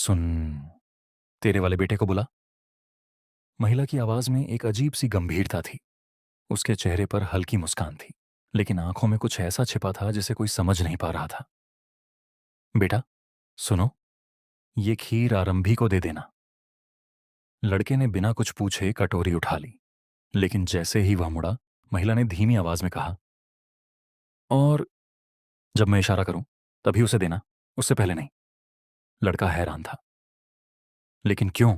सुन, तेरे वाले बेटे को बुला। महिला की आवाज में एक अजीब सी गंभीरता थी। उसके चेहरे पर हल्की मुस्कान थी, लेकिन आंखों में कुछ ऐसा छिपा था जिसे कोई समझ नहीं पा रहा था। बेटा, सुनो, ये खीर आरंभी को दे देना। लड़के ने बिना कुछ पूछे कटोरी उठा ली, लेकिन जैसे ही वह मुड़ा, महिला ने धीमी आवाज में कहा, और जब मैं इशारा करूं तभी उसे देना, उससे पहले नहीं। लड़का हैरान था। लेकिन क्यों?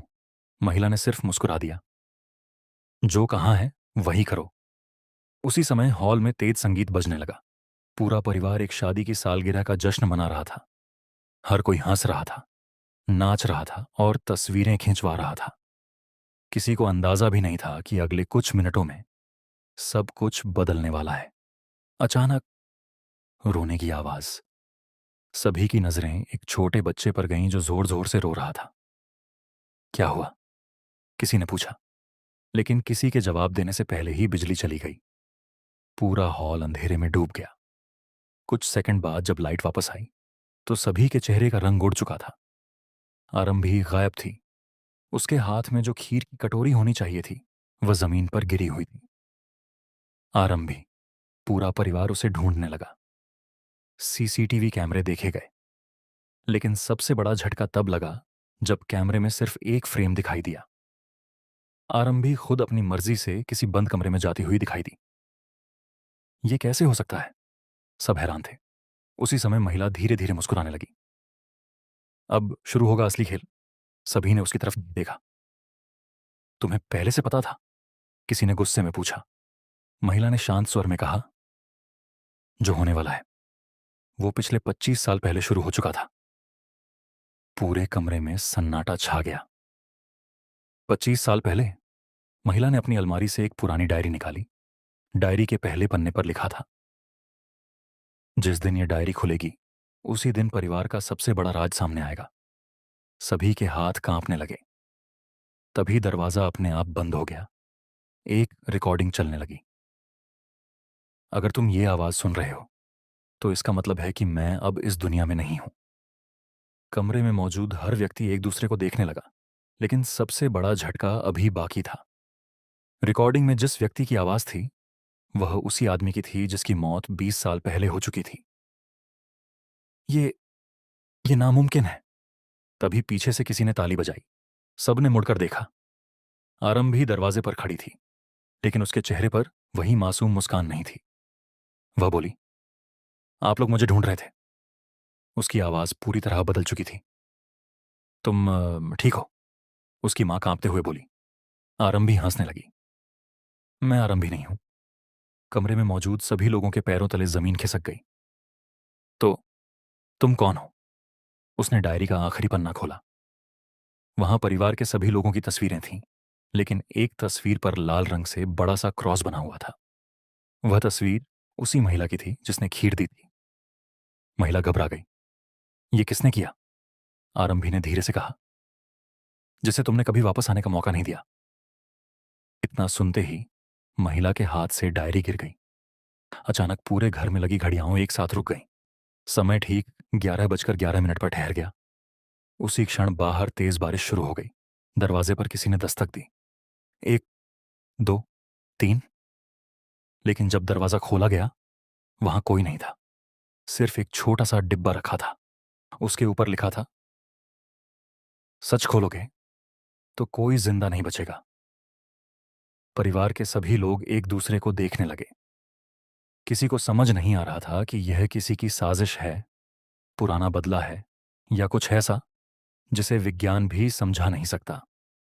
महिला ने सिर्फ मुस्कुरा दिया। जो कहाँ है वही करो। उसी समय हॉल में तेज संगीत बजने लगा। पूरा परिवार एक शादी की सालगिरह का जश्न मना रहा था। हर कोई हंस रहा था, नाच रहा था और तस्वीरें खिंचवा रहा था। किसी को अंदाजा भी नहीं था कि अगले कुछ मिनटों में सब कुछ बदलने वाला है। अचानक रोने की आवाज। सभी की नजरें एक छोटे बच्चे पर गईं जो जोर जोर से रो रहा था। क्या हुआ? किसी ने पूछा, लेकिन किसी के जवाब देने से पहले ही बिजली चली गई। पूरा हॉल अंधेरे में डूब गया। कुछ सेकंड बाद जब लाइट वापस आई तो सभी के चेहरे का रंग उड़ चुका था। आरंभी गायब थी। उसके हाथ में जो खीर की कटोरी होनी चाहिए थी वह जमीन पर गिरी हुई थी। आरंभी। पूरा परिवार उसे ढूंढने लगा। सीसीटीवी कैमरे देखे गए, लेकिन सबसे बड़ा झटका तब लगा जब कैमरे में सिर्फ एक फ्रेम दिखाई दिया। आरंभी खुद अपनी मर्जी से किसी बंद कमरे में जाती हुई दिखाई दी। ये कैसे हो सकता है? सब हैरान थे। उसी समय महिला धीरे धीरे मुस्कुराने लगी। अब शुरू होगा असली खेल। सभी ने उसकी तरफ देखा। तुम्हें पहले से पता था? किसी ने गुस्से में पूछा। महिला ने शांत स्वर में कहा, जो होने वाला है वो पिछले 25 साल पहले शुरू हो चुका था। पूरे कमरे में सन्नाटा छा गया। 25 साल पहले? महिला ने अपनी अलमारी से एक पुरानी डायरी निकाली। डायरी के पहले पन्ने पर लिखा था, जिस दिन यह डायरी खुलेगी उसी दिन परिवार का सबसे बड़ा राज सामने आएगा। सभी के हाथ कांपने लगे। तभी दरवाजा अपने आप बंद हो गया। एक रिकॉर्डिंग चलने लगी। अगर तुम ये आवाज सुन रहे हो तो इसका मतलब है कि मैं अब इस दुनिया में नहीं हूं। कमरे में मौजूद हर व्यक्ति एक दूसरे को देखने लगा, लेकिन सबसे बड़ा झटका अभी बाकी था। रिकॉर्डिंग में जिस व्यक्ति की आवाज थी वह उसी आदमी की थी जिसकी मौत 20 साल पहले हो चुकी थी। ये ये नामुमकिन है। तभी पीछे से किसी ने ताली बजाई। सबने मुड़कर देखा। आरंभी दरवाजे पर खड़ी थी, लेकिन उसके चेहरे पर वही मासूम मुस्कान नहीं थी। वह बोली, आप लोग मुझे ढूंढ रहे थे। उसकी आवाज पूरी तरह बदल चुकी थी। तुम ठीक हो? उसकी मां कांपते हुए बोली। आरंभी हंसने लगी। मैं आरंभी नहीं हूं। कमरे में मौजूद सभी लोगों के पैरों तले जमीन खिसक गई। तो तुम कौन हो? उसने डायरी का आखिरी पन्ना खोला। वहां परिवार के सभी लोगों की तस्वीरें थीं, लेकिन एक तस्वीर पर लाल रंग से बड़ा सा क्रॉस बना हुआ था। वह तस्वीर उसी महिला की थी जिसने खीर दी थी। महिला घबरा गई। ये किसने किया? आरंभी ने धीरे से कहा, जिसे तुमने कभी वापस आने का मौका नहीं दिया। इतना सुनते ही महिला के हाथ से डायरी गिर गई। अचानक पूरे घर में लगी घड़ियां एक साथ रुक गईं। समय ठीक 11:11 पर ठहर गया। उसी क्षण बाहर तेज बारिश शुरू हो गई। दरवाजे पर किसी ने दस्तक दी। एक, दो, तीन। लेकिन जब दरवाजा खोला गया वहां कोई नहीं था। सिर्फ एक छोटा सा डिब्बा रखा था। उसके ऊपर लिखा था, सच खोलोगे तो कोई जिंदा नहीं बचेगा। परिवार के सभी लोग एक दूसरे को देखने लगे। किसी को समझ नहीं आ रहा था कि यह किसी की साजिश है, पुराना बदला है, या कुछ ऐसा जिसे विज्ञान भी समझा नहीं सकता।